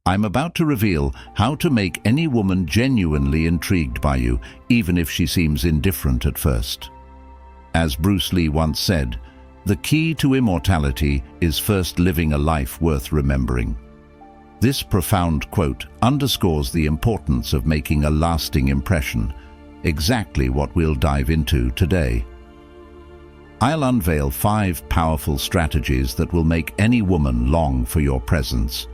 I'm about to reveal how to make any woman genuinely intrigued by you, even if she seems indifferent at first. As Bruce Lee once said, the key to immortality is first living a life worth remembering. This profound quote underscores the importance of making a lasting impression, exactly what we'll dive into today. I'll unveil 5 powerful strategies that will make any woman long for your presence.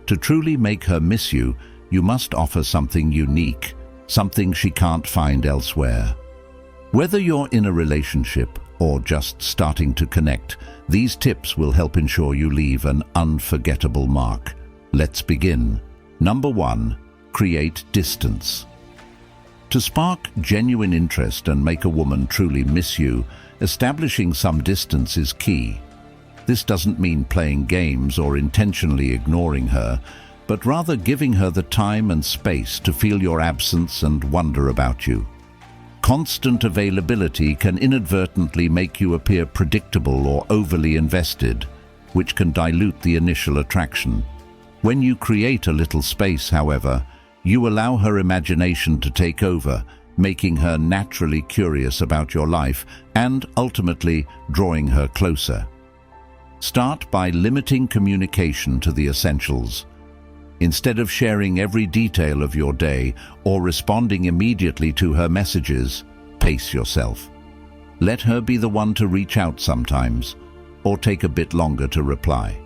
To truly make her miss you, you must offer something unique, something she can't find elsewhere. Whether you're in a relationship or just starting to connect, these tips will help ensure you leave an unforgettable mark. Let's begin. Number 1. Create distance. To spark genuine interest and make a woman truly miss you, establishing some distance is key. This doesn't mean playing games or intentionally ignoring her, but rather giving her the time and space to feel your absence and wonder about you. Constant availability can inadvertently make you appear predictable or overly invested, which can dilute the initial attraction. When you create a little space, however, you allow her imagination to take over, making her naturally curious about your life and ultimately drawing her closer. Start by limiting communication to the essentials. Instead of sharing every detail of your day or responding immediately to her messages, pace yourself. Let her be the one to reach out sometimes, or take a bit longer to reply.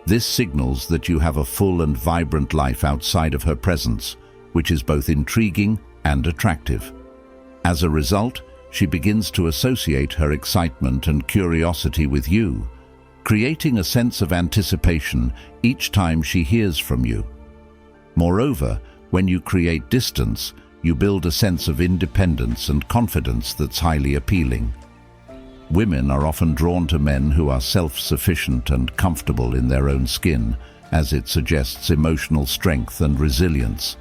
This signals that you have a full and vibrant life outside of her presence, which is both intriguing and attractive. As a result, she begins to associate her excitement and curiosity with you, creating a sense of anticipation each time she hears from you. Moreover, when you create distance, you build a sense of independence and confidence that's highly appealing. Women are often drawn to men who are self-sufficient and comfortable in their own skin, as it suggests emotional strength and resilience.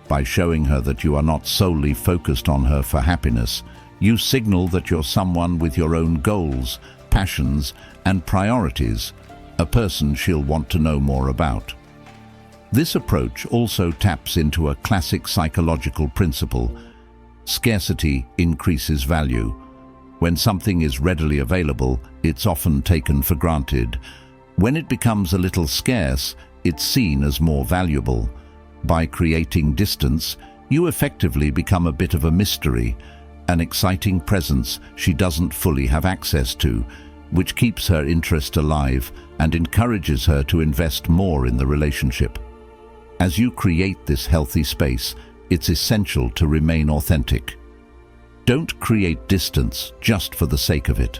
By showing her that you are not solely focused on her for happiness, you signal that you're someone with your own goals, passions, and priorities, a person she'll want to know more about. This approach also taps into a classic psychological principle: scarcity increases value. When something is readily available, it's often taken for granted. When it becomes a little scarce, it's seen as more valuable. By creating distance, you effectively become a bit of a mystery, an exciting presence she doesn't fully have access to, which keeps her interest alive and encourages her to invest more in the relationship. As you create this healthy space, it's essential to remain authentic. Don't create distance just for the sake of it.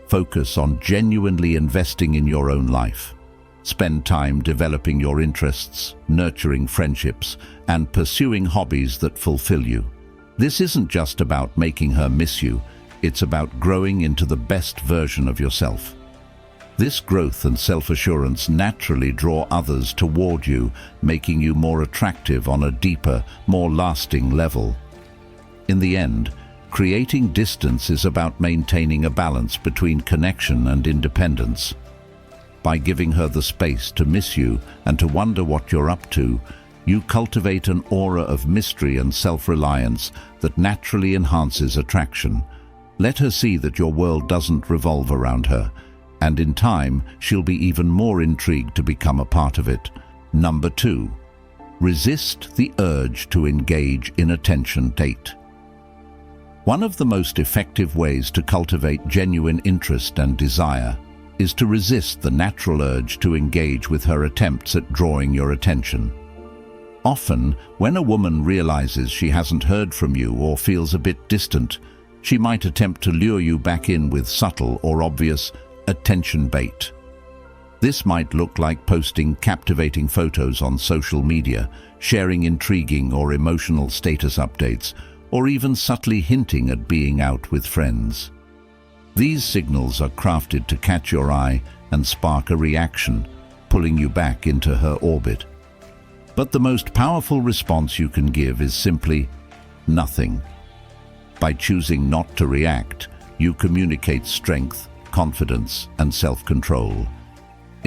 Focus on genuinely investing in your own life. Spend time developing your interests, nurturing friendships, and pursuing hobbies that fulfill you. This isn't just about making her miss you, it's about growing into the best version of yourself. This growth and self-assurance naturally draw others toward you, making you more attractive on a deeper, more lasting level. In the end, creating distance is about maintaining a balance between connection and independence. By giving her the space to miss you and to wonder what you're up to, you cultivate an aura of mystery and self-reliance that naturally enhances attraction. Let her see that your world doesn't revolve around her, and in time, she'll be even more intrigued to become a part of it. Number 2. Resist the urge to engage in attention date. One of the most effective ways to cultivate genuine interest and desire is to resist the natural urge to engage with her attempts at drawing your attention. Often, when a woman realizes she hasn't heard from you or feels a bit distant, she might attempt to lure you back in with subtle or obvious attention bait. This might look like posting captivating photos on social media, sharing intriguing or emotional status updates, or even subtly hinting at being out with friends. These signals are crafted to catch your eye and spark a reaction, pulling you back into her orbit. But the most powerful response you can give is simply nothing. By choosing not to react, you communicate strength, confidence, and self-control.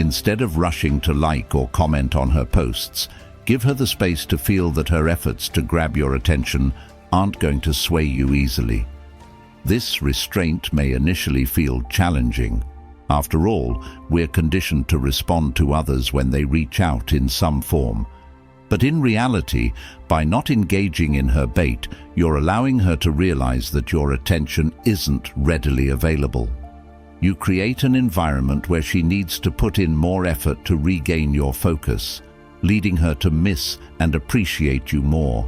Instead of rushing to like or comment on her posts, give her the space to feel that her efforts to grab your attention aren't going to sway you easily. This restraint may initially feel challenging. After all, we're conditioned to respond to others when they reach out in some form. But in reality, by not engaging in her bait, you're allowing her to realize that your attention isn't readily available. You create an environment where she needs to put in more effort to regain your focus, leading her to miss and appreciate you more.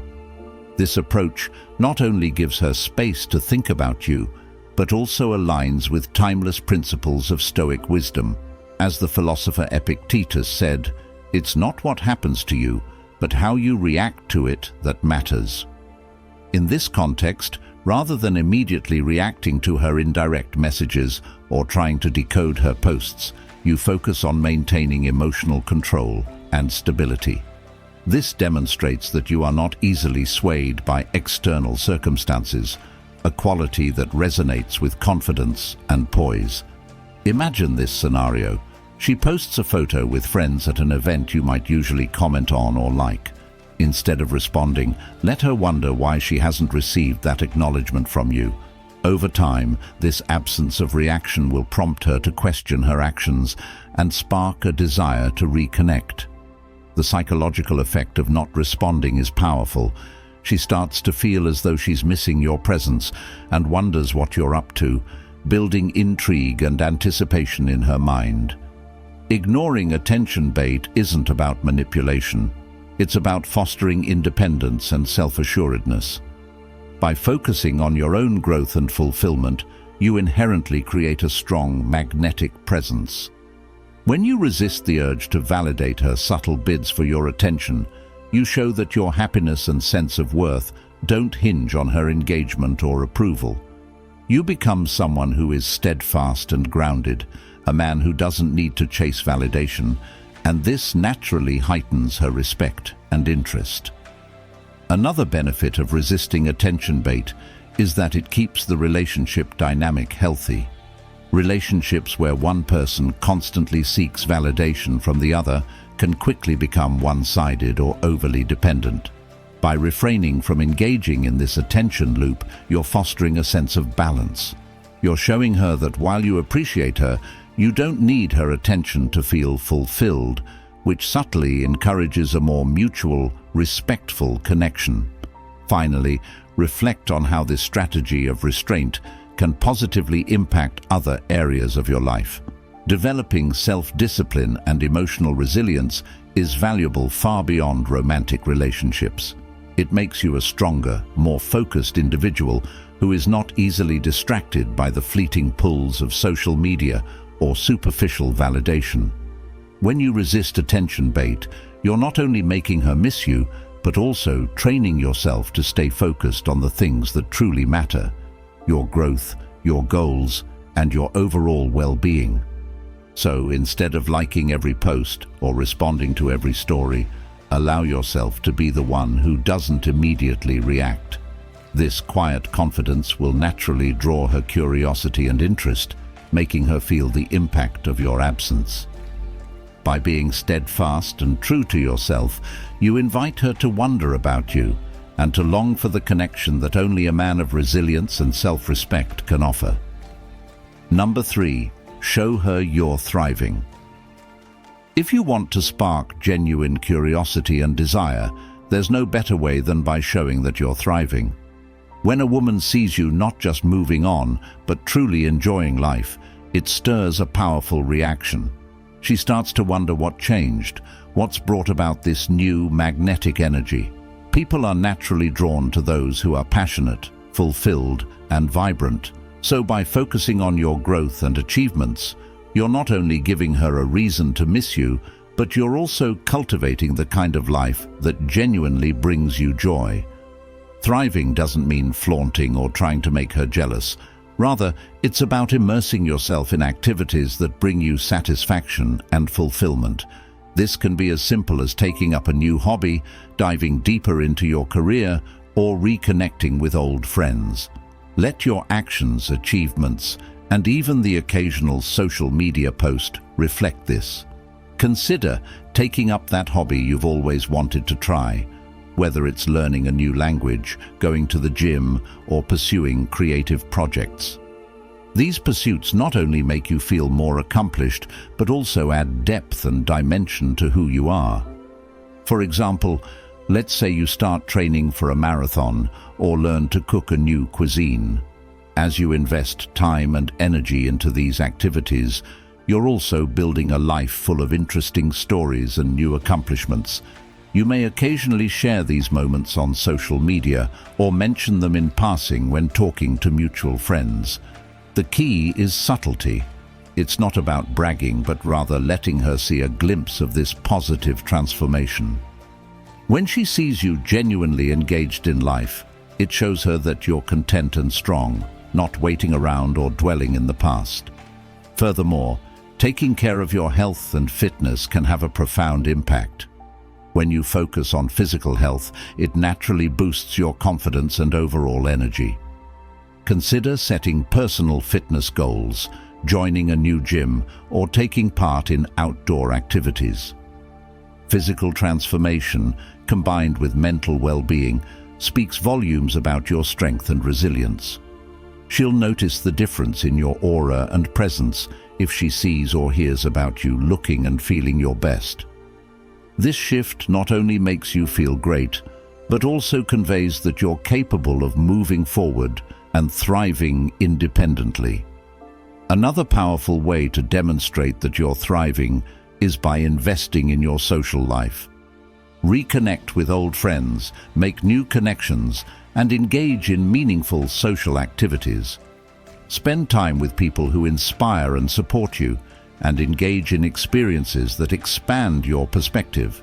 This approach not only gives her space to think about you, but also aligns with timeless principles of Stoic wisdom. As the philosopher Epictetus said, "It's not what happens to you, but how you react to it that matters." In this context, rather than immediately reacting to her indirect messages or trying to decode her posts, you focus on maintaining emotional control and stability. This demonstrates that you are not easily swayed by external circumstances, a quality that resonates with confidence and poise. Imagine this scenario. She posts a photo with friends at an event you might usually comment on or like. Instead of responding, let her wonder why she hasn't received that acknowledgement from you. Over time, this absence of reaction will prompt her to question her actions and spark a desire to reconnect. The psychological effect of not responding is powerful. She starts to feel as though she's missing your presence and wonders what you're up to, building intrigue and anticipation in her mind. Ignoring attention bait isn't about manipulation. It's about fostering independence and self-assuredness. By focusing on your own growth and fulfillment, you inherently create a strong magnetic presence. When you resist the urge to validate her subtle bids for your attention, you show that your happiness and sense of worth don't hinge on her engagement or approval. You become someone who is steadfast and grounded, a man who doesn't need to chase validation, and this naturally heightens her respect and interest. Another benefit of resisting attention bait is that it keeps the relationship dynamic healthy. Relationships where one person constantly seeks validation from the other can quickly become one-sided or overly dependent. By refraining from engaging in this attention loop, you're fostering a sense of balance. You're showing her that while you appreciate her, you don't need her attention to feel fulfilled, which subtly encourages a more mutual, respectful connection. Finally, reflect on how this strategy of restraint can positively impact other areas of your life. Developing self-discipline and emotional resilience is valuable far beyond romantic relationships. It makes you a stronger, more focused individual who is not easily distracted by the fleeting pulls of social media or superficial validation. When you resist attention bait, you're not only making her miss you, but also training yourself to stay focused on the things that truly matter: your growth, your goals, and your overall well-being. So instead of liking every post or responding to every story, allow yourself to be the one who doesn't immediately react. This quiet confidence will naturally draw her curiosity and interest, making her feel the impact of your absence. By being steadfast and true to yourself, you invite her to wonder about you and to long for the connection that only a man of resilience and self-respect can offer. Number 3. Show her you're thriving. If you want to spark genuine curiosity and desire, there's no better way than by showing that you're thriving. When a woman sees you not just moving on, but truly enjoying life, it stirs a powerful reaction. She starts to wonder what changed, what's brought about this new magnetic energy. People are naturally drawn to those who are passionate, fulfilled, and vibrant. So by focusing on your growth and achievements, you're not only giving her a reason to miss you, but you're also cultivating the kind of life that genuinely brings you joy. Thriving doesn't mean flaunting or trying to make her jealous. Rather, it's about immersing yourself in activities that bring you satisfaction and fulfillment. This can be as simple as taking up a new hobby, diving deeper into your career, or reconnecting with old friends. Let your actions, achievements, and even the occasional social media post reflect this. Consider taking up that hobby you've always wanted to try, whether it's learning a new language, going to the gym, or pursuing creative projects. These pursuits not only make you feel more accomplished, but also add depth and dimension to who you are. For example, let's say you start training for a marathon or learn to cook a new cuisine. As you invest time and energy into these activities, you're also building a life full of interesting stories and new accomplishments. You may occasionally share these moments on social media or mention them in passing when talking to mutual friends. The key is subtlety. It's not about bragging, but rather letting her see a glimpse of this positive transformation. When she sees you genuinely engaged in life, it shows her that you're content and strong, not waiting around or dwelling in the past. Furthermore, taking care of your health and fitness can have a profound impact. When you focus on physical health, it naturally boosts your confidence and overall energy. Consider setting personal fitness goals, joining a new gym, or taking part in outdoor activities. Physical transformation, combined with mental well-being, speaks volumes about your strength and resilience. She'll notice the difference in your aura and presence if she sees or hears about you looking and feeling your best. This shift not only makes you feel great, but also conveys that you're capable of moving forward and thriving independently. Another powerful way to demonstrate that you're thriving is by investing in your social life. Reconnect with old friends, make new connections, and engage in meaningful social activities. Spend time with people who inspire and support you, and engage in experiences that expand your perspective.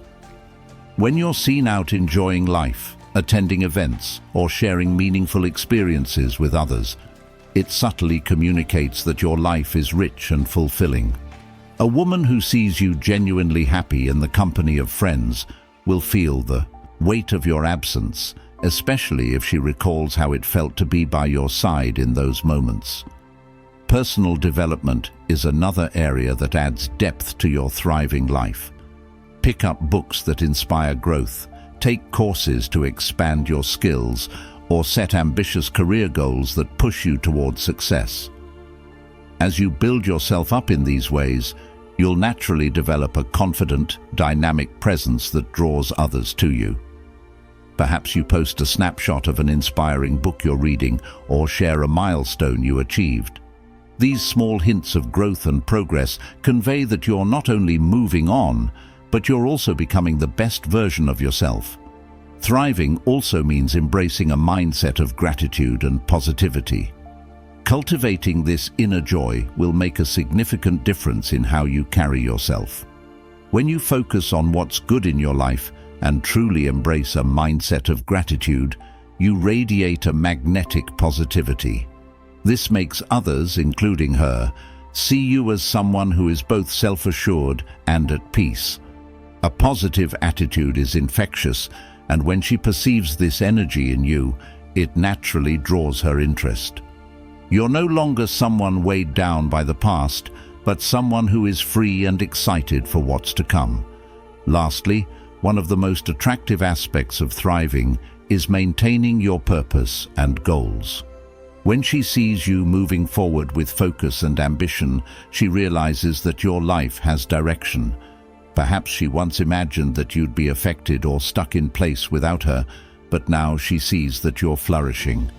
When you're seen out enjoying life, attending events, or sharing meaningful experiences with others, it subtly communicates that your life is rich and fulfilling. A woman who sees you genuinely happy in the company of friends will feel the weight of your absence, especially if she recalls how it felt to be by your side in those moments. Personal development is another area that adds depth to your thriving life. Pick up books that inspire growth, take courses to expand your skills, or set ambitious career goals that push you towards success. As you build yourself up in these ways, you'll naturally develop a confident, dynamic presence that draws others to you. Perhaps you post a snapshot of an inspiring book you're reading or share a milestone you achieved. These small hints of growth and progress convey that you're not only moving on, but you're also becoming the best version of yourself. Thriving also means embracing a mindset of gratitude and positivity. Cultivating this inner joy will make a significant difference in how you carry yourself. When you focus on what's good in your life and truly embrace a mindset of gratitude, you radiate a magnetic positivity. This makes others, including her, see you as someone who is both self-assured and at peace. A positive attitude is infectious, and when she perceives this energy in you, it naturally draws her interest. You're no longer someone weighed down by the past, but someone who is free and excited for what's to come. Lastly, one of the most attractive aspects of thriving is maintaining your purpose and goals. When she sees you moving forward with focus and ambition, she realizes that your life has direction. Perhaps she once imagined that you'd be affected or stuck in place without her, but now she sees that you're flourishing.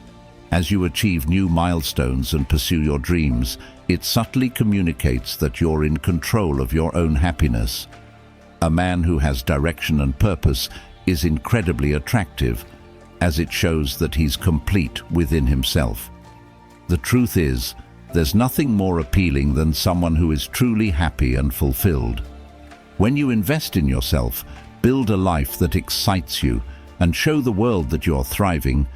As you achieve new milestones and pursue your dreams, it subtly communicates that you're in control of your own happiness. A man who has direction and purpose is incredibly attractive, as it shows that he's complete within himself. The truth is, there's nothing more appealing than someone who is truly happy and fulfilled. When you invest in yourself, build a life that excites you, and show the world that you're thriving,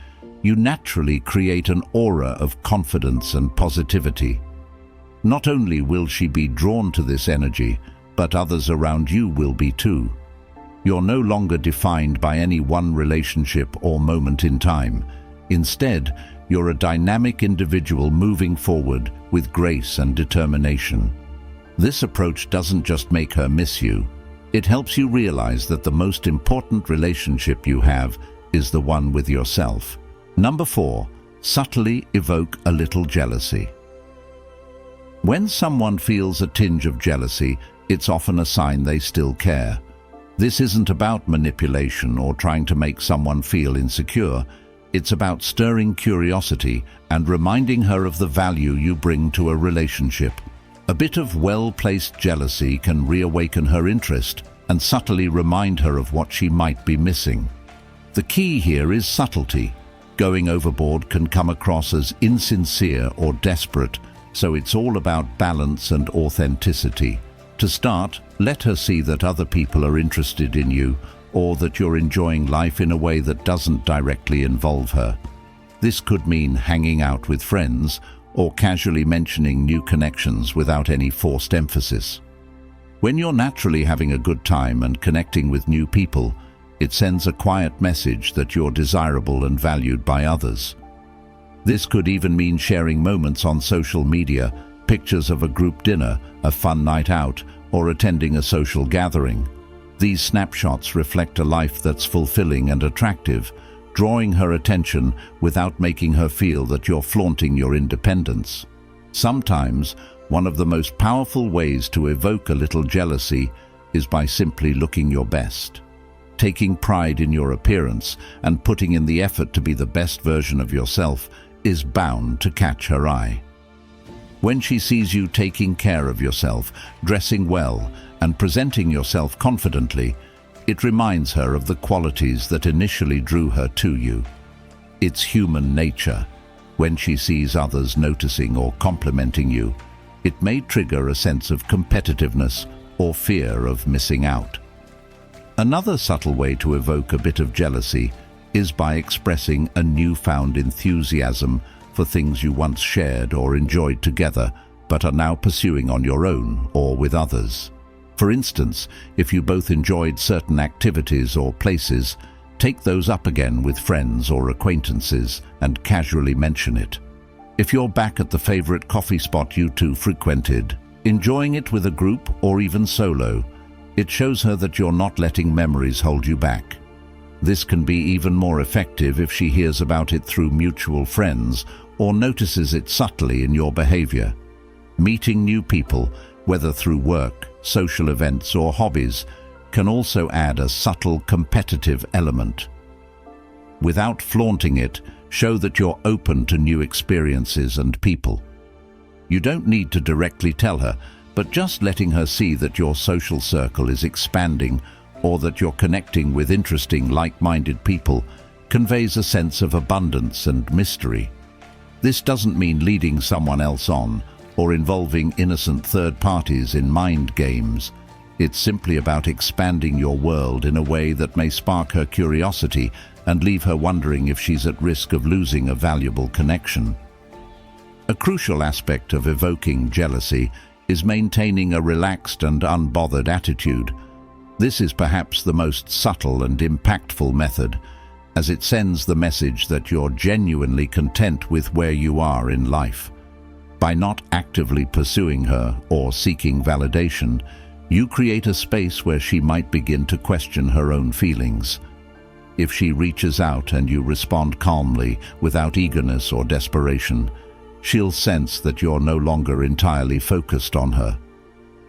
you naturally create an aura of confidence and positivity. Not only will she be drawn to this energy, but others around you will be too. You're no longer defined by any one relationship or moment in time. Instead, you're a dynamic individual moving forward with grace and determination. This approach doesn't just make her miss you, it helps you realize that the most important relationship you have is the one with yourself. Number 4, subtly evoke a little jealousy. When someone feels a tinge of jealousy, it's often a sign they still care. This isn't about manipulation or trying to make someone feel insecure. It's about stirring curiosity and reminding her of the value you bring to a relationship. A bit of well-placed jealousy can reawaken her interest and subtly remind her of what she might be missing. The key here is subtlety. Going overboard can come across as insincere or desperate, so it's all about balance and authenticity. To start, let her see that other people are interested in you, or that you're enjoying life in a way that doesn't directly involve her. This could mean hanging out with friends, or casually mentioning new connections without any forced emphasis. When you're naturally having a good time and connecting with new people, it sends a quiet message that you're desirable and valued by others. This could even mean sharing moments on social media, pictures of a group dinner, a fun night out, or attending a social gathering. These snapshots reflect a life that's fulfilling and attractive, drawing her attention without making her feel that you're flaunting your independence. Sometimes, one of the most powerful ways to evoke a little jealousy is by simply looking your best. Taking pride in your appearance and putting in the effort to be the best version of yourself is bound to catch her eye. When she sees you taking care of yourself, dressing well, and presenting yourself confidently, it reminds her of the qualities that initially drew her to you. It's human nature. When she sees others noticing or complimenting you, it may trigger a sense of competitiveness or fear of missing out. Another subtle way to evoke a bit of jealousy is by expressing a newfound enthusiasm for things you once shared or enjoyed together but are now pursuing on your own or with others. For instance, if you both enjoyed certain activities or places, take those up again with friends or acquaintances and casually mention it. If you're back at the favorite coffee spot you two frequented, enjoying it with a group or even solo, it shows her that you're not letting memories hold you back. This can be even more effective if she hears about it through mutual friends or notices it subtly in your behavior. Meeting new people, whether through work, social events, or hobbies, can also add a subtle competitive element. Without flaunting it, show that you're open to new experiences and people. You don't need to directly tell her, but just letting her see that your social circle is expanding or that you're connecting with interesting, like-minded people conveys a sense of abundance and mystery. This doesn't mean leading someone else on or involving innocent third parties in mind games. It's simply about expanding your world in a way that may spark her curiosity and leave her wondering if she's at risk of losing a valuable connection. A crucial aspect of evoking jealousy is maintaining a relaxed and unbothered attitude. This is perhaps the most subtle and impactful method, as it sends the message that you're genuinely content with where you are in life. By not actively pursuing her or seeking validation, you create a space where she might begin to question her own feelings. If she reaches out and you respond calmly, without eagerness or desperation, she'll sense that you're no longer entirely focused on her.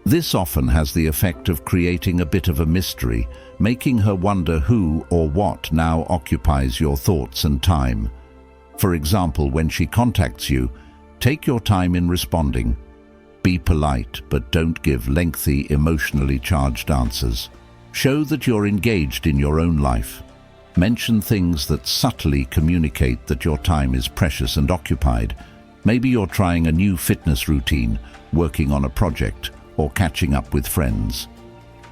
This often has the effect of creating a bit of a mystery, making her wonder who or what now occupies your thoughts and time. For example, when she contacts you, take your time in responding. Be polite, but don't give lengthy, emotionally charged answers. Show that you're engaged in your own life. Mention things that subtly communicate that your time is precious and occupied. Maybe you're trying a new fitness routine, working on a project, or catching up with friends.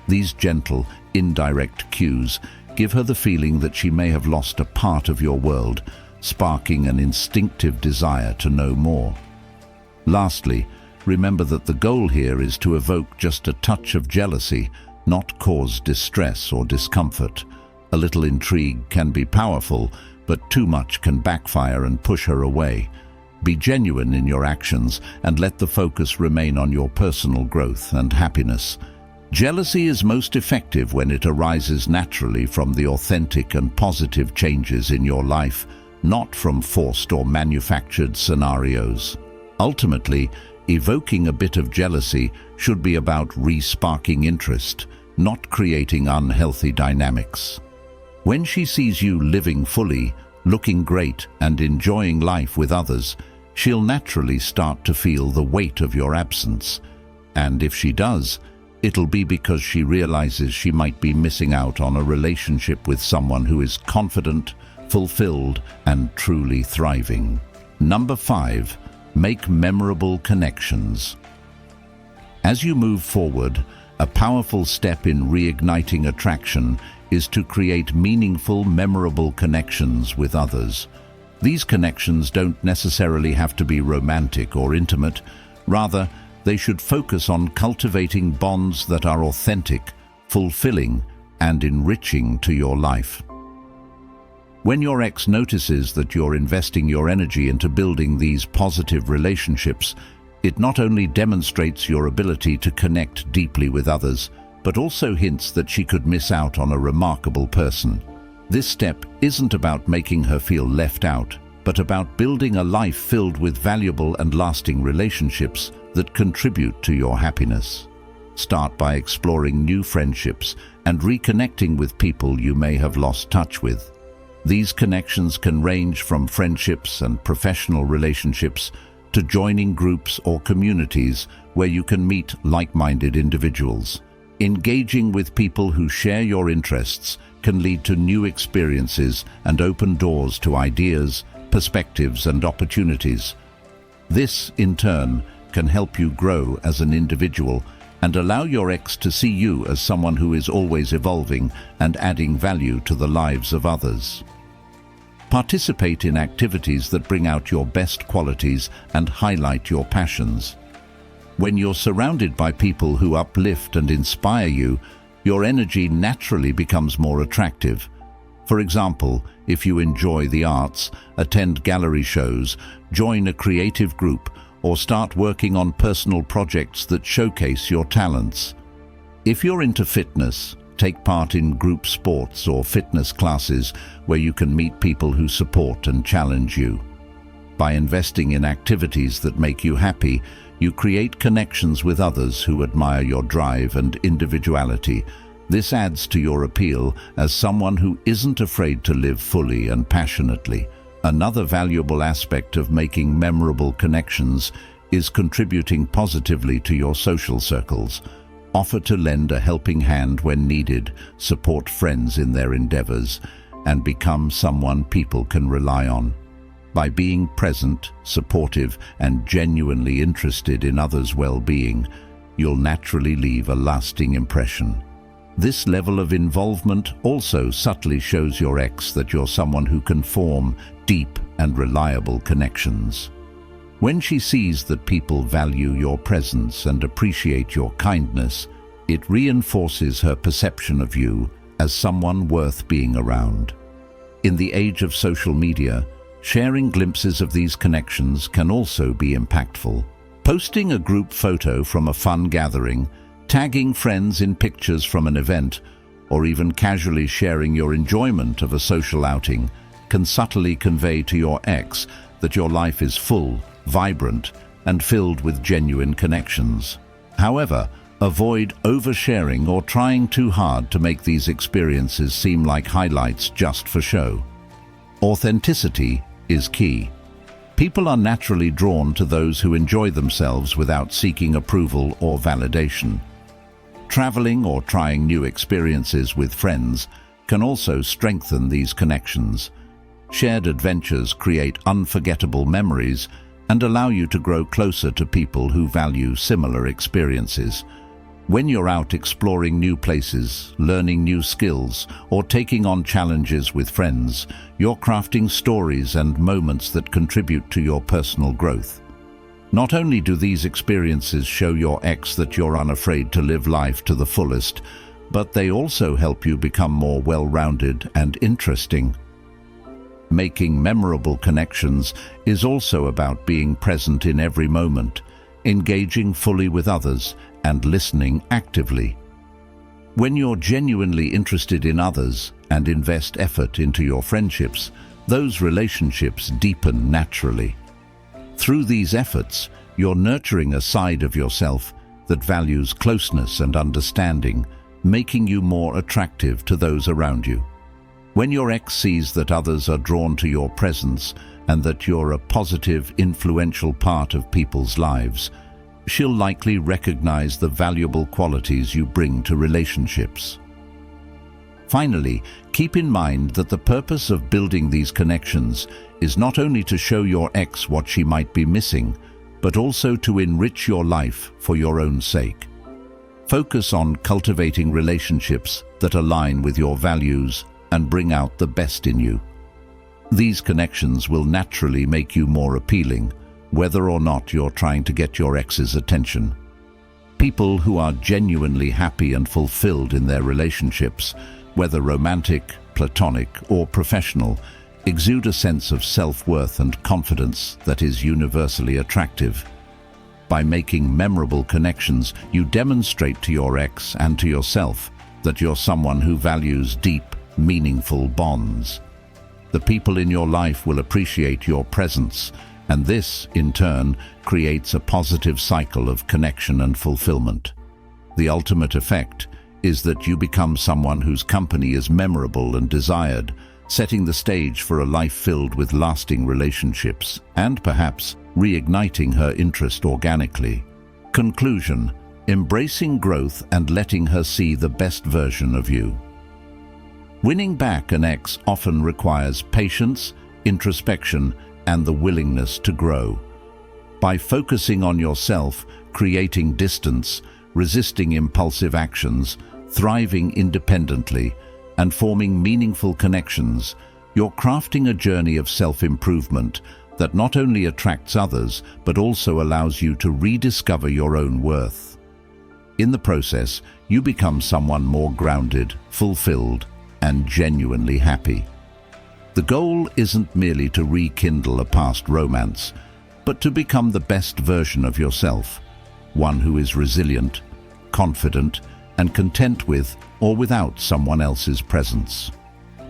These gentle, indirect cues give her the feeling that she may have lost a part of your world, sparking an instinctive desire to know more. Lastly, remember that the goal here is to evoke just a touch of jealousy, not cause distress or discomfort. A little intrigue can be powerful, but too much can backfire and push her away. Be genuine in your actions and let the focus remain on your personal growth and happiness. Jealousy is most effective when it arises naturally from the authentic and positive changes in your life, not from forced or manufactured scenarios. Ultimately, evoking a bit of jealousy should be about re-sparking interest, not creating unhealthy dynamics. When she sees you living fully, looking great, and enjoying life with others, she'll naturally start to feel the weight of your absence. And if she does, it'll be because she realizes she might be missing out on a relationship with someone who is confident, fulfilled, and truly thriving. Number 5, make memorable connections. As you move forward, a powerful step in reigniting attraction is to create meaningful, memorable connections with others. These connections don't necessarily have to be romantic or intimate. Rather, they should focus on cultivating bonds that are authentic, fulfilling, and enriching to your life. When your ex notices that you're investing your energy into building these positive relationships, it not only demonstrates your ability to connect deeply with others, but also hints that she could miss out on a remarkable person. This step isn't about making her feel left out, but about building a life filled with valuable and lasting relationships that contribute to your happiness. Start by exploring new friendships and reconnecting with people you may have lost touch with. These connections can range from friendships and professional relationships to joining groups or communities where you can meet like-minded individuals. Engaging with people who share your interests can lead to new experiences and open doors to ideas, perspectives, and opportunities. This, in turn, can help you grow as an individual and allow your ex to see you as someone who is always evolving and adding value to the lives of others. Participate in activities that bring out your best qualities and highlight your passions. When you're surrounded by people who uplift and inspire you, your energy naturally becomes more attractive. For example, if you enjoy the arts, attend gallery shows, join a creative group, or start working on personal projects that showcase your talents. If you're into fitness, take part in group sports or fitness classes where you can meet people who support and challenge you. By investing in activities that make you happy, you create connections with others who admire your drive and individuality. This adds to your appeal as someone who isn't afraid to live fully and passionately. Another valuable aspect of making memorable connections is contributing positively to your social circles. Offer to lend a helping hand when needed, support friends in their endeavors, and become someone people can rely on. By being present, supportive, and genuinely interested in others' well-being, you'll naturally leave a lasting impression. This level of involvement also subtly shows your ex that you're someone who can form deep and reliable connections. When she sees that people value your presence and appreciate your kindness, it reinforces her perception of you as someone worth being around. In the age of social media, sharing glimpses of these connections can also be impactful. Posting a group photo from a fun gathering, tagging friends in pictures from an event, or even casually sharing your enjoyment of a social outing can subtly convey to your ex that your life is full, vibrant, and filled with genuine connections. However, avoid oversharing or trying too hard to make these experiences seem like highlights just for show. Authenticity is key. People are naturally drawn to those who enjoy themselves without seeking approval or validation. Traveling or trying new experiences with friends can also strengthen these connections. Shared adventures create unforgettable memories and allow you to grow closer to people who value similar experiences. When you're out exploring new places, learning new skills, or taking on challenges with friends, you're crafting stories and moments that contribute to your personal growth. Not only do these experiences show your ex that you're unafraid to live life to the fullest, but they also help you become more well-rounded and interesting. Making memorable connections is also about being present in every moment, engaging fully with others, and listening actively. When you're genuinely interested in others and invest effort into your friendships, those relationships deepen naturally. Through these efforts, you're nurturing a side of yourself that values closeness and understanding, making you more attractive to those around you. When your ex sees that others are drawn to your presence and that you're a positive, influential part of people's lives, she'll likely recognize the valuable qualities you bring to relationships. Finally, keep in mind that the purpose of building these connections is not only to show your ex what she might be missing, but also to enrich your life for your own sake. Focus on cultivating relationships that align with your values and bring out the best in you. These connections will naturally make you more appealing, whether or not you're trying to get your ex's attention. People who are genuinely happy and fulfilled in their relationships, whether romantic, platonic, or professional, exude a sense of self-worth and confidence that is universally attractive. By making memorable connections, you demonstrate to your ex and to yourself that you're someone who values deep, meaningful bonds. The people in your life will appreciate your presence, and this, in turn, creates a positive cycle of connection and fulfillment. The ultimate effect is that you become someone whose company is memorable and desired, setting the stage for a life filled with lasting relationships and perhaps reigniting her interest organically. Conclusion: embracing growth and letting her see the best version of you. Winning back an ex often requires patience, introspection, and the willingness to grow. By focusing on yourself, creating distance, resisting impulsive actions, thriving independently, and forming meaningful connections, you're crafting a journey of self-improvement that not only attracts others, but also allows you to rediscover your own worth. In the process, you become someone more grounded, fulfilled, and genuinely happy. The goal isn't merely to rekindle a past romance, but to become the best version of yourself, one who is resilient, confident, and content with or without someone else's presence.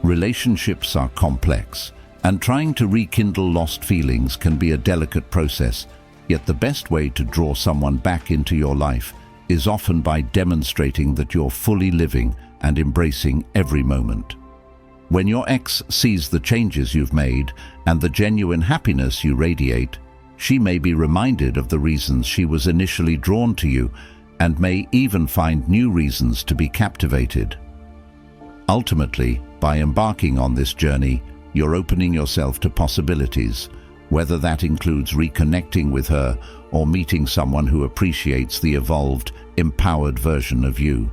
Relationships are complex, and trying to rekindle lost feelings can be a delicate process, yet the best way to draw someone back into your life is often by demonstrating that you're fully living and embracing every moment. When your ex sees the changes you've made and the genuine happiness you radiate, she may be reminded of the reasons she was initially drawn to you and may even find new reasons to be captivated. Ultimately, by embarking on this journey, you're opening yourself to possibilities, whether that includes reconnecting with her or meeting someone who appreciates the evolved, empowered version of you.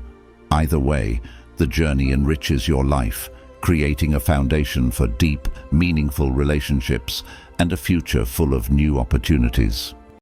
Either way, the journey enriches your life, creating a foundation for deep, meaningful relationships and a future full of new opportunities.